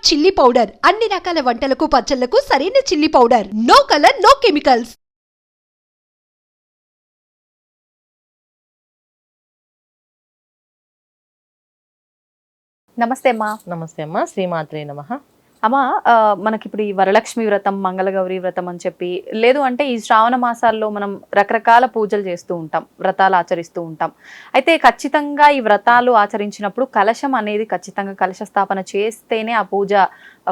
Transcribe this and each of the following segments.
Chilli powder అన్ని రకాల వంటలకు పచ్చళ్లకు సరైన chilli powder. No colour, no chemicals. నమస్తే అమ్మా. నమస్తే అమ్మా, శ్రీమాత్రే నమః. అమ్మా, మనకిప్పుడు ఈ వరలక్ష్మి వ్రతం, మంగళగౌరి వ్రతం అని చెప్పి, లేదు అంటే ఈ శ్రావణ మాసాల్లో మనం రకరకాల పూజలు చేస్తూ ఉంటాం, వ్రతాలు ఆచరిస్తూ ఉంటాం. అయితే ఖచ్చితంగా ఈ వ్రతాలు ఆచరించినప్పుడు కలశం అనేది ఖచ్చితంగా కలశ స్థాపన చేస్తేనే ఆ పూజ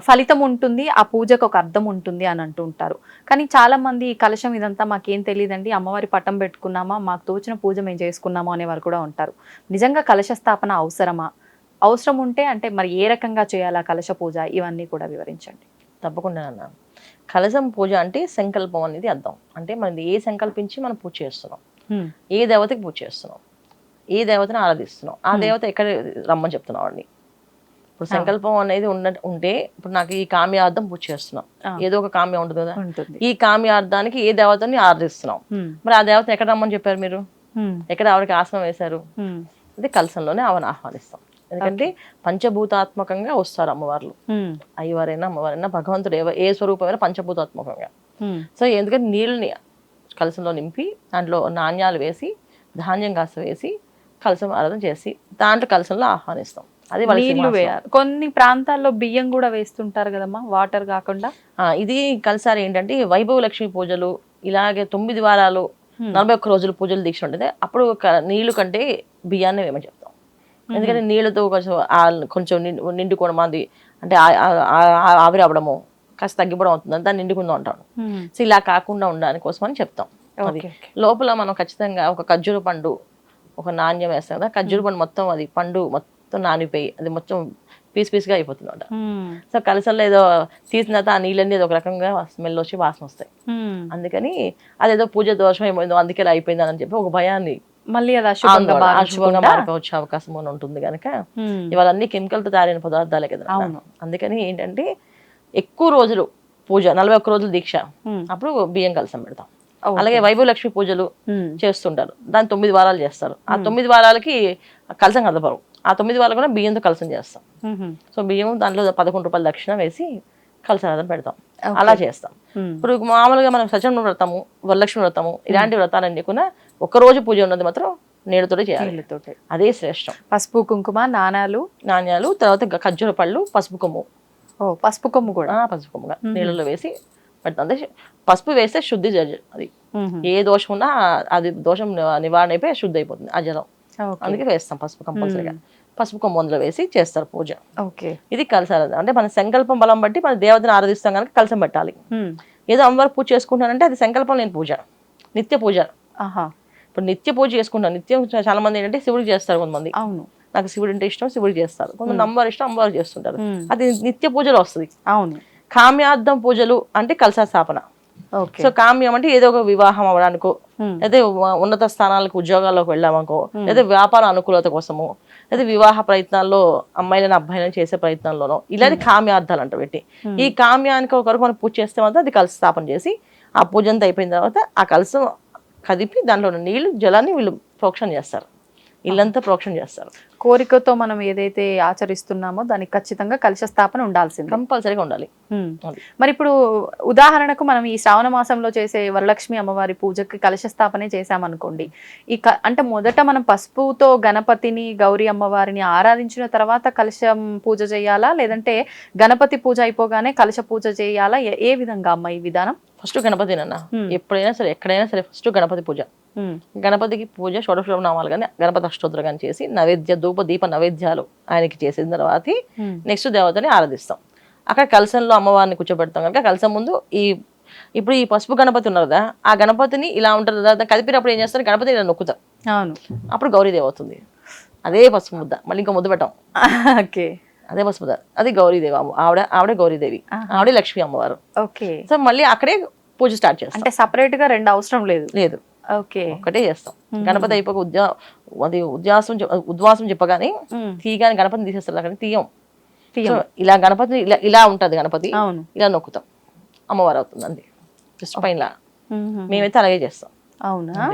ఫలితం ఉంటుంది, ఆ పూజకు ఒక అర్థం ఉంటుంది అని అంటూ ఉంటారు. కానీ చాలా మంది ఈ కలశం ఇదంతా మాకేం తెలియదండి, అమ్మవారి పట్టం పెట్టుకున్నామా, మాకు తోచిన పూజ మేము చేసుకున్నామా అనేవారు కూడా ఉంటారు. నిజంగా కలశ స్థాపన అవసరమా? అవసరం ఉంటే అంటే మరి ఏ రకంగా చేయాలా కలశ పూజ, ఇవన్నీ కూడా వివరించండి. తప్పకుండా అన్న. కలశం పూజ అంటే సంకల్పం అనేది అర్థం. అంటే మనం ఏ సంకల్పించి మనం పూజ చేస్తున్నాం, ఏ దేవతకి పూజ చేస్తున్నాం, ఏ దేవతను ఆరాధిస్తున్నాం, ఆ దేవత ఎక్కడ రమ్మని చెప్తున్నాం అండి. ఇప్పుడు సంకల్పం అనేది ఉంటే ఇప్పుడు నాకు ఈ కామ్యార్థం పూజ చేస్తున్నాం, ఏదో ఒక కామ్యం ఉంటుంది కదా, ఈ కామ్యార్థానికి ఏ దేవతని ఆరాధిస్తున్నాం, మరి ఆ దేవతను ఎక్కడ రమ్మని చెప్పారు మీరు, ఎక్కడ ఆవిడకి ఆసనం వేశారు, అది కలశంలోనే ఆవిడని ఆహ్వానిస్తాం. ఎందుకంటే పంచభూతాత్మకంగా వస్తారు అమ్మవార్లు, అయ్యవారైనా అమ్మవారైనా భగవంతుడు ఏ స్వరూపమైనా పంచభూతాత్మకంగా. సో ఎందుకంటే నీళ్ళని కలశంలో నింపి దాంట్లో నాణ్యాలు వేసి ధాన్యం కాస్త వేసి కలశం ఆరాధన చేసి దాంట్లో కలశంలో ఆహ్వానిస్తాం. అది నీళ్లు వేయాలి. కొన్ని ప్రాంతాల్లో బియ్యం కూడా వేస్తుంటారు కదమ్మా, వాటర్ కాకుండా. ఇది కలిసారి ఏంటంటే వైభవ లక్ష్మి పూజలు ఇలాగే 9 వారాలు 41 రోజులు పూజలు దీక్ష ఉంటుంది. అప్పుడు నీళ్లు కంటే బియ్యాన్ని వేయమని చెప్తాం. ఎందుకంటే నీళ్ళతో కొంచెం నిండుకోవడం అది అంటే ఆవిరి అవ్వడము కాస్త తగ్గిపోవడం అవుతుంది, దాన్ని నిండుకుందాం అంటాను. సో ఇలా కాకుండా ఉండడానికి కోసం అని చెప్తాం. అది లోపల మనం ఖచ్చితంగా ఒక ఖర్జూర పండు ఒక నాణ్యం వేస్తాం కదా, ఖర్జూర పండు మొత్తం అది పండు మొత్తం నానిపోయి అది మొత్తం పీస్గా అయిపోతుంది అంట. సో కలసల్లో ఏదో తీసిన తర్వాత ఆ నీళ్ళన్నీ ఏదో ఒక రకంగా స్మెల్ వచ్చి వాసన వస్తాయి. అందుకని అదేదో పూజ దోషం ఏమైందో అందుకే ఇలా అయిపోయింది అని చెప్పి ఒక భయాన్ని మళ్ళీ అది అశుభంగా మారిపోవచ్చే అవకాశం ఉంటుంది కనుక ఇవాళ అన్ని కెమికల్ తో తయారైన పదార్థాలే కదా. అందుకని ఏంటంటే ఎక్కువ రోజులు పూజ 41 రోజులు దీక్ష, అప్పుడు బియ్యం కలసం పెడతాం. అలాగే వైభవ లక్ష్మి పూజలు చేస్తుంటారు, దాన్ని 9 వారాలు చేస్తారు. ఆ 9 వారాలకి కలసం కదపరు, ఆ 9 వారాలు కూడా బియ్యంతో కలసం చేస్తాం. సో బియ్యం దాంట్లో 11 రూపాయల దక్షిణ వేసి కలసారాధన పెడతాం, అలా చేస్తాం. ఇప్పుడు మామూలుగా మనం సత్యనారాయణ వ్రతము, వరలక్ష్మి వ్రతము ఇలాంటి వ్రతాలన్నీ కూడా ఒక రోజు పూజ ఉన్నది మాత్రం నీళ్ళతోటి చేయాలి, అదే శ్రేష్టం. పసుపు కుంకుమ నాణ్యాలు తర్వాత ఖర్జూర పళ్ళు, పసుపు కొమ్ము. పసుపు కొమ్ము కూడా పసుపు కొమ్ముగా నీళ్ళలో వేసి పెడతాం. పసుపు వేస్తే శుద్ధి అది ఏ దోషం ఉన్నా అది దోషం నివారణ అయిపోయి శుద్ధి అయిపోతుంది ఆ జలం. అందుకే వేస్తాం పసుపు కంపల్సరీగా. పసుపు కొమ్ము అందులో వేసి చేస్తారు పూజ. ఇది కలసారాధన. అంటే మన సంకల్పం బలం బట్టి మన దేవతను ఆరాధిస్తాం కనుక కలసం పెట్టాలి. ఏదో అమ్మవారు పూజ చేసుకుంటానంటే అది సంకల్పం లేని పూజ, నిత్య పూజ. ఇప్పుడు నిత్య పూజ చేసుకుంటాం. నిత్యం చాలా మంది ఏంటంటే శివుడికి చేస్తారు, కొంతమంది అవును నాకు శివుడు అంటే ఇష్టం శివుడికి చేస్తారు, కొంతమంది అమ్మవారు ఇష్టం అమ్మవారు చేస్తుంటారు. అది నిత్య పూజలో వస్తుంది. అవును. కామ్యార్థం పూజలు అంటే కలశ స్థాపన. సో కామ్యం అంటే ఏదో ఒక వివాహం అవ్వడానికో, లేదా ఉన్నత స్థానాలకు ఉద్యోగాల్లోకి వెళ్ళామనుకో, లేదా వ్యాపార అనుకూలత కోసము, లేదా వివాహ ప్రయత్నాల్లో అమ్మాయిలను అబ్బాయిలను చేసే ప్రయత్నాల్లోనో ఇలాంటి కామ్యార్థాలు అంట పెట్టి ఈ కామ్యానికి ఒకరికి మనం పూజ చేస్తే మాత్రం అది కలశ స్థాపన చేసి ఆ పూజ అంతా అయిపోయిన తర్వాత ఆ కలశం కదిపి దాంట్లో నీళ్లు జలాన్ని వీళ్ళు ప్రోక్షణ చేస్తారు, ఇల్లంతా ప్రోక్షణ చేస్తారు. కోరికతో మనం ఏదైతే ఆచరిస్తున్నామో దానికి ఖచ్చితంగా కలశ స్థాపన ఉండాల్సింది, కంపల్సరీగా ఉండాలి. మరి ఇప్పుడు ఉదాహరణకు మనం ఈ శ్రావణ మాసంలో చేసే వరలక్ష్మి అమ్మవారి పూజకి కలశ స్థాపనే చేసామనుకోండి, అంటే మొదట మనం పసుపుతో గణపతిని గౌరీ అమ్మవారిని ఆరాధించిన తర్వాత కలశం పూజ చేయాలా, లేదంటే గణపతి పూజ అయిపోగానే కలశ పూజ చేయాలా? ఏ విధంగా అమ్మ ఈ విధానం? ఫస్ట్ గణపతినన్నా ఎప్పుడైనా సరే ఎక్కడైనా సరే ఫస్ట్ గణపతి పూజ. గణపతికి పూజ షోడశనామాలు కానీ గణపతి అష్టోత్తరం కానీ చేసి నైవేద్య ధూప దీప నైవేద్యాలు ఆయనకి చేసిన తర్వాత నెక్స్ట్ దేవతని ఆరాధిస్తాం. అక్కడ కలశంలో అమ్మవారిని కూర్చోబెడతాం కనుక కలశం ముందు ఇప్పుడు ఈ పసుపు గణపతి ఉన్నారు కదా, ఆ గణపతిని ఇలా ఉంటుంది కదా, కదిపినప్పుడు ఏం చేస్తారు, గణపతిని ఇలా నొక్కుతాం, అప్పుడు గౌరీదేవి అవుతుంది. అదే పసుపు ముద్ద మళ్ళీ ఇంకో ముద్ద పెట్టాం, అదే పసుపు ముద్ద, అది గౌరీదేవి. ఆవిడ గౌరీదేవి, ఆవిడ లక్ష్మీ అమ్మవారు. సో మళ్ళీ అక్కడే పూజ స్టార్ట్ చేస్తాం. అంటే సపరేట్ గా రెండు అవసరం లేదు. ఒకటే చేస్తాం. గణపతి అయిపోక ఉద్వాసం చెప్పగానే తీయగానే గణపతిని తీసేస్తారు, అక్కడ తీయం. ఇలా గణపతి ఇలా ఉంటది, గణపతి ఇలా నొక్కుతాం, అమ్మవారు అవుతుంది. అంతే జస్ట్ పైన మేమైతే అలాగే చేస్తాం. అవునా?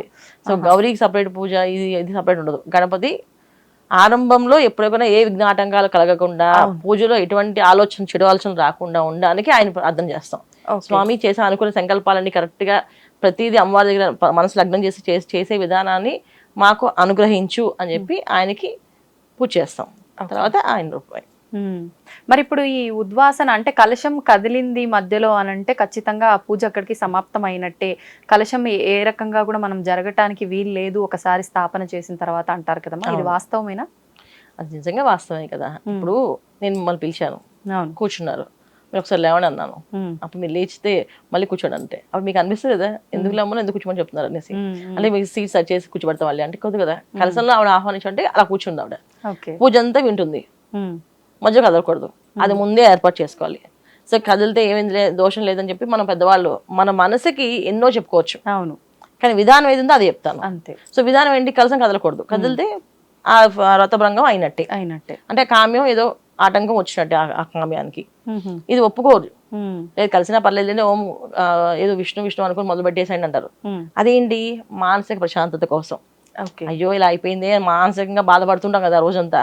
సో గౌరీకి సపరేట్ పూజ, ఇది సపరేట్ ఉండదు. గణపతి ఆరంభంలో ఎప్పుడైనా ఏ విఘ్నాటంకాలు కలగకుండా పూజలో ఎటువంటి ఆలోచన చెడు ఆలోచన రాకుండా ఉండడానికి ఆయన ప్రార్థన చేస్తాం. స్వామి చేసే అనుకున్న సంకల్పాలన్నీ కరెక్ట్ గా ప్రతిదీ అమ్మవారి దగ్గర మనసు లగ్నం చేసే విధానాన్ని మాకు అనుగ్రహించు అని చెప్పి ఆయనకి పూజ చేస్తాం. తర్వాత ఆయన రూపాయి. మరి ఇప్పుడు ఈ ఉద్వాసన అంటే కలశం కదిలింది మధ్యలో అని అంటే ఖచ్చితంగా ఆ పూజ అక్కడికి సమాప్తం అయినట్టే. కలశం ఏ రకంగా కూడా మనం జరగటానికి వీలు లేదు ఒకసారి స్థాపన చేసిన తర్వాత అంటారు కదమ్మా, ఇది వాస్తవమేనా? అది నిజంగా వాస్తవమే కదా. ఇప్పుడు నేను మిమ్మల్ని పిలిచాను, కూర్చున్నారు, మీరు ఒకసారి లేవని అన్నాను, అప్పుడు మీరు లేచితే మళ్ళీ కూర్చోండి అంటే అప్పుడు మీకు అనిపిస్తుంది కదా ఎందుకు లేమో ఎందుకు కూర్చోమని చెప్తున్నారు అనేసి. అంటే మీకు సీట్ సెట్ చేసి కూర్చోబెడతాం వాళ్ళు అంటే కొద్ది కదా. కలసంలో ఆవిడ ఆహ్వానించంటే అలా కూర్చుంది ఆవిడ, పూజ అంతా వింటుంది, మధ్య కదలకూడదు, అది ముందే ఏర్పాటు చేసుకోవాలి. సో కదిలితే ఏమైంది దోషం లేదని చెప్పి మనం పెద్దవాళ్ళు మన మనసుకి ఎన్నో చెప్పుకోవచ్చు, అవును, కానీ విధానం ఏది ఉందో అది చెప్తాను అంతే. సో విధానం ఏంటి, కలసం కదలకూడదు, కదిలితే ఆ వ్రతభంగం అయినట్టే. అంటే కామ్యం ఏదో ఆటంకం వచ్చినట్టే ఆ కామ్యానికి. ఇది ఒప్పుకోరు, లేదు కలిసినా పర్లేదు ఓం ఏదో విష్ణు విష్ణు అనుకుని మొదలు పెట్టేసాయండి అంటారు. అదేంటి, మానసిక ప్రశాంతత కోసం. అయ్యో ఇలా అయిపోయింది మానసికంగా బాధపడుతుంటాం కదా రోజంతా,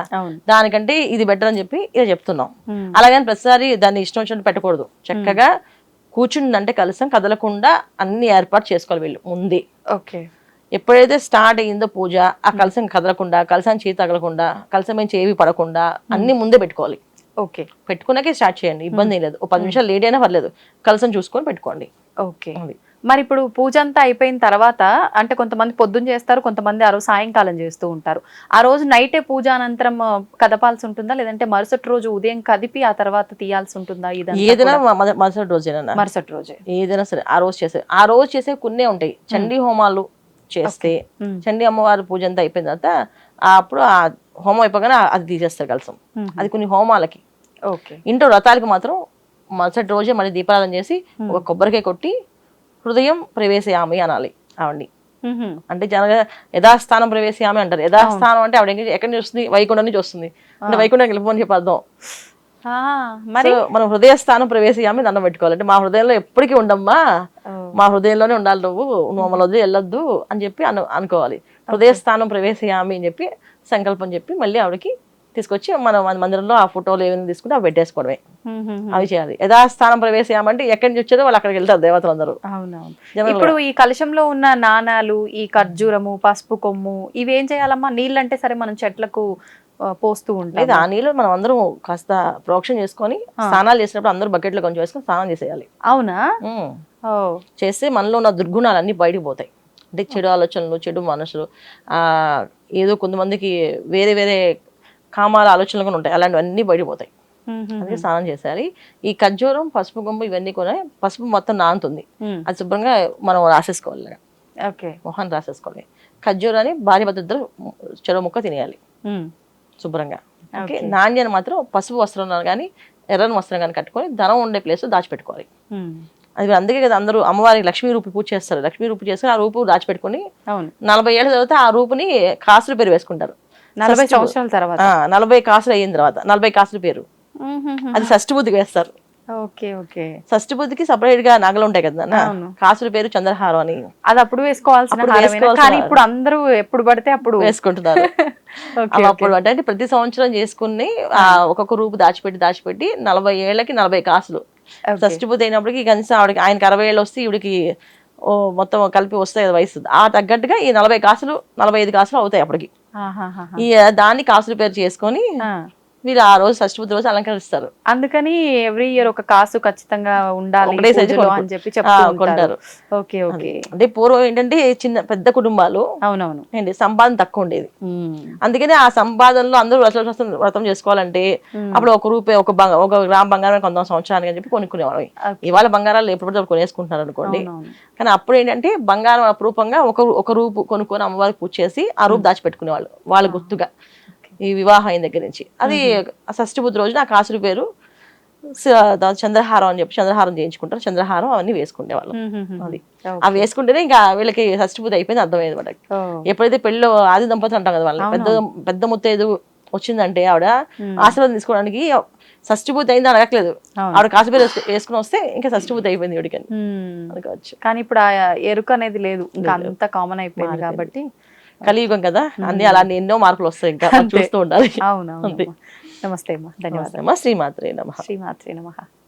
దానికంటే ఇది బెటర్ అని చెప్పి ఇలా చెప్తున్నాం. అలాగని ప్రతిసారి దాన్ని ఇష్టం వచ్చినట్టు పెట్టకూడదు. చక్కగా కూర్చుందంటే కలసం కదలకుండా అన్ని ఏర్పాటు చేసుకోవాలి వీళ్ళు ముందే. ఎప్పుడైతే స్టార్ట్ అయ్యిందో పూజ, ఆ కలసం కదలకుండా, కలసాన్ని చేతి తగలకుండా, కలసం నుంచి ఏవి పడకుండా అన్ని ముందే పెట్టుకోవాలి. ఓకే, పెట్టుకున్నాకే స్టార్ట్ చేయండి, ఇబ్బంది లేదు. 10 నిమిషాలు లేట్ అయినా పర్లేదు, కలసం చూసుకొని పెట్టుకోండి. ఓకే, మరి ఇప్పుడు పూజ అంతా అయిపోయిన తర్వాత అంటే కొంతమంది పొద్దున్న చేస్తారు, కొంతమంది ఆ రోజు సాయంకాలం చేస్తూ ఉంటారు. ఆ రోజు నైటే పూజ అనంతరం కదపాల్సి ఉంటుందా, లేదంటే మరుసటి రోజు ఉదయం కదిపి ఆ తర్వాత తీయాల్సి ఉంటుందా? ఏదైనా మరుసటి రోజేనా? మరుసటి రోజే ఏదైనా సరే ఆ రోజు చేసే కొన్ని ఉంటాయి. చండీ హోమాలు చేస్తే చండీ అమ్మవారి పూజ అంతా అయిపోయిన తర్వాత అప్పుడు ఆ హోమం అయిపోగానే అది తీసేస్తారు కలసం. అది కొన్ని హోమాలకి. ఇంట్లో వ్రతాలకి మాత్రం మరుసటి రోజే మళ్ళీ దీపారాధన చేసి ఒక కొబ్బరికాయ కొట్టి హృదయం ప్రవేశయామి అనాలి ఆవిడ్ని. అంటే జనగా యథాస్థానం ప్రవేశయామి అంటారు. యథాస్థానం అంటే ఆవిడ ఎక్కడి నుంచి వస్తుంది, వైకుంఠం నుంచి వస్తుంది. అంటే వైకుంఠం వెళ్ళిపోని చెప్పి అర్థం. మరి మనం హృదయ స్థానం ప్రవేశయామి దండం పెట్టుకోవాలి. అంటే మా హృదయంలో ఎప్పటికీ ఉండమ్మా, మా హృదయంలోనే ఉండాలి, నువ్వు మమ్మల్ని వదిలి వెళ్ళొద్దు అని చెప్పి అనుకోవాలి. హృదయ స్థానం ప్రవేశయామి అని చెప్పి సంకల్పం చెప్పి మళ్ళీ ఆవిడకి తీసుకొచ్చి మనం మందిరంలో ఆ ఫోటోలు ఏమైనా తీసుకుంటే అవి పెట్టేసుకోవడమే. అవి చేయాలి. యథాస్థానం ప్రవేశయామంటే ఎక్కడి నుంచి వచ్చారో వాళ్ళు అక్కడికి వెళ్తారు దేవతలందరూ. ఇప్పుడు ఈ కలశంలో ఉన్న నాణాలు, ఈ ఖర్జూరము, పసుపు కొమ్ము ఇవి ఏం చేయాలమ్మా? నీళ్ళు అంటే సరే మనం చెట్లకు పోస్తూ ఉంటాం, ఆ నీళ్ళు మనం అందరం కాస్త ప్రోక్షణ చేసుకొని స్నానాలు చేసినప్పుడు అందరూ బకెట్లో కొంచెం వేసుకొని స్నానం చేసేయాలి. అవునా? చేస్తే మనలో ఉన్న దుర్గుణాలన్నీ బయటకు పోతాయి. అంటే చెడు ఆలోచనలు, చెడు మనసులు, ఏదో కొంతమందికి వేరే వేరే కామాల ఆలోచనలు కూడా ఉంటాయి, అలాంటివన్నీ బయటపోతాయి. అందుకే స్నానం చేసేయాలి. ఈ ఖర్జూరం, పసుపు కొమ్ము ఇవన్నీ కూడా పసుపు మొత్తం నానుతుంది, అది శుభ్రంగా మనం రాసేసుకోవాలి, మొహాన్ని రాసేసుకోవాలి. ఖర్జూరాన్ని భార్య భర్త చెరువు ముక్క తినేయాలి శుభ్రంగా. ఓకే, నాణ్యాన్ని మాత్రం పసుపు వస్త్రం కానీ ఎర్రని వస్త్రం కానీ కట్టుకొని ధనం ఉండే ప్లేస్ దాచిపెట్టుకోవాలి. అది అందుకే కదా అందరూ అమ్మవారికి లక్ష్మీ రూపు పూజ చేస్తారు. లక్ష్మీ రూపు చేసుకుని ఆ రూపు దాచిపెట్టుకుని 40 ఏళ్ళ తర్వాత ఆ రూపుని కాసులు పేరు వేసుకుంటారు. 40 సంవత్సరాల తర్వాత 40 కాసులు అయిన తర్వాత 40 కాసుల పేరు అది షష్ఠి బుద్ధికి వేస్తారు. షష్ఠి బుద్ధికి సపరేట్ గా నగలు ఉంటాయి కదా, కాసుల పేరు చంద్రహారం అని. అది అప్పుడు వేసుకోవాల్సిన, కానీ ఇప్పుడు అందరూ ఎప్పుడు పడితే అప్పుడు వేసుకుంటున్నారు. అప్పుడు అంటే ప్రతి సంవత్సరం చేసుకుని ఒక్కొక్క రూపు దాచిపెట్టి 40 ఏళ్ళకి 40 కాసులు. షష్ఠి బుద్ధి అయినప్పటికి కనీసం ఆవిడకి ఆయనకి 60 ఏళ్ళు వస్తే ఈవిడికి మొత్తం కలిపి వస్తాయి కదా వయసు, ఆ తగ్గట్టుగా ఈ 40 కాసులు 45 కాసులు అవుతాయి అప్పటికి. ఈ దాన్ని కాసుల పేరు చేసుకొని వీళ్ళు ఆ రోజు షష్ఠి బుద్ధి రోజు అలంకరిస్తారు. అందుకని ఎవ్రీ ఇయర్ ఒక కాసు ఖచ్చితంగా ఉండాలి అని చెప్పి చెప్పుకుంటారు. అంటే పూర్వం ఏంటంటే పెద్ద కుటుంబాలు, అవునవును, ఏంటి సంపాదన తక్కువ ఉండేది. అందుకని ఆ సంపాదనలో అందరూ వ్రతం చేసుకోవాలంటే అప్పుడు ఒక గ్రామ బంగారం కొంత సంవత్సరానికి అని చెప్పి కొనుక్కునేవాళ్ళు. ఇవాళ బంగారాలు ఎప్పుడు కొనేసుకుంటున్నారు అనుకోండి, కానీ అప్పుడు ఏంటంటే బంగారం అపురూపంగా ఒక రూపు కొనుక్కొని అమ్మవారికి పూజ చేసి ఆ రూపు దాచిపెట్టుకునేవాళ్ళు వాళ్ళ గుర్తుగా. ఈ వివాహం అయిన దగ్గర నుంచి అది షష్ఠి బుద్ధి రోజున ఆ కాసుల పేరు చంద్రహారం అని చెప్పి చంద్రహారం చేయించుకుంటారు. చంద్రహారం అవన్నీ వేసుకునేవాళ్ళు. అది అవి వేసుకుంటేనే ఇంకా వీళ్ళకి షష్ఠి బుద్ధి అయిపోయింది అర్థమైంది మనకి. ఎప్పుడైతే పెళ్ళిలో ఆది దంపతులు అంటాం కదా, వాళ్ళని పెద్ద ముత్తైదు వచ్చిందంటే ఆవిడ ఆశీర్వాదం తీసుకోవడానికి షష్ఠి బుద్ధి అయింది అడగట్లేదు, ఆవిడ కాసు పేరు వేసుకుని వస్తే ఇంకా షష్ఠి బుద్ధి అయిపోయింది ఇవిడికని అనుకోవచ్చు. కానీ ఇప్పుడు ఆ ఎరుక అనేది లేదు, ఇంకా అంత కామన్ అయిపోయింది కాబట్టి కలియుగం కదా, అన్ని అలాంటి ఎన్నో మార్పులు వస్తాయి, ఇంకా అంతే. చూస్తూ ఉండాలి. అవునవును. అంతే. నమస్తే అమ్మా, ధన్యవాదాలు. నమస్తే అమ్మా. శ్రీమాత్రే నమః. శ్రీమాత్రే నమః.